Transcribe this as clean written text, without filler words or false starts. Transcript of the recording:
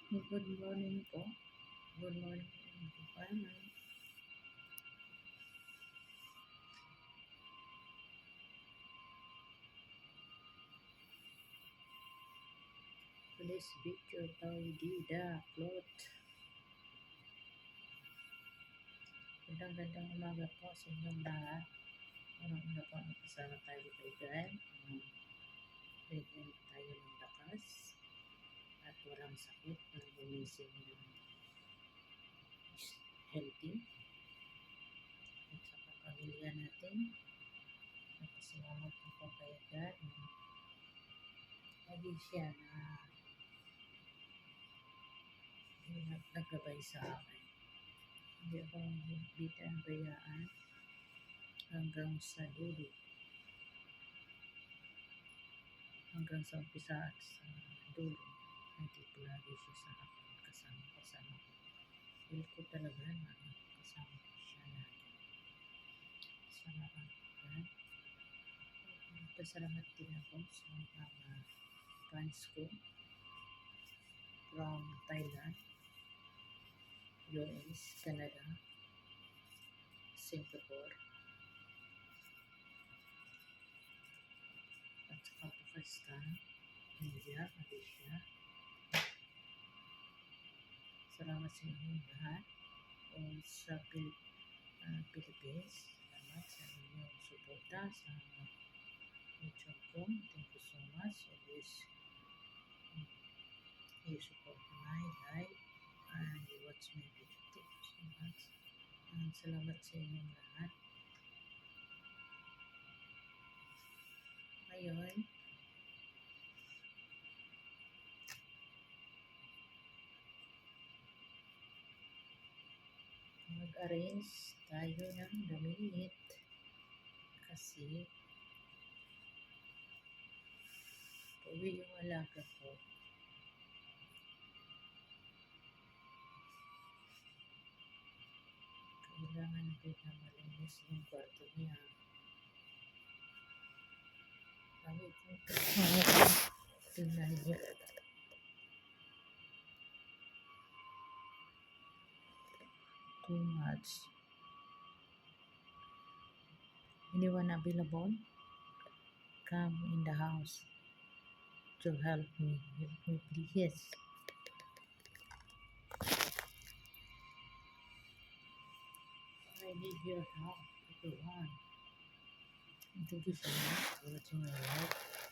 Good morning po. Good morning po, farmer. Today's video tayo Dida Cloth. Gandang umaga po sa inyong lahat. Unang-una po kasama tayo kaibigan. Bigyan tayo ng lakas at walang sakit na gumising ng healthy. At sa pamilya natin, napasalamat po kay God na lagi siya na naggabay sa akin. Hindi ako bayaan hanggang sa dulo. Hanggang sa umpisa at sa dulo. Nandito lagi siya sa akin. Kasama ko. Feel ko talaga na kasama ko siya lagi. Salamat din ako sa mga fans ko from Thailand, US, Canada, Singapore, at saka Pakistan, India, Malaysia. Salamat sa inyong lahat o sa Philippines. Salamat sa inyong suporta sa YouTube ko. Thank you so much. Always you support my life and you watch my video. Thank you so much. Salamat sa inyong lahat. Ngayon, mag-arrange tayo ng damit kasi uwi yung alaga ko. Kailangan din na malinis yung kwarto niya. Dami kong tingnan niya. Too much. Anyone available? Come in the house to help me. Help me please. I need your help, everyone. Thank you so much for watching my life.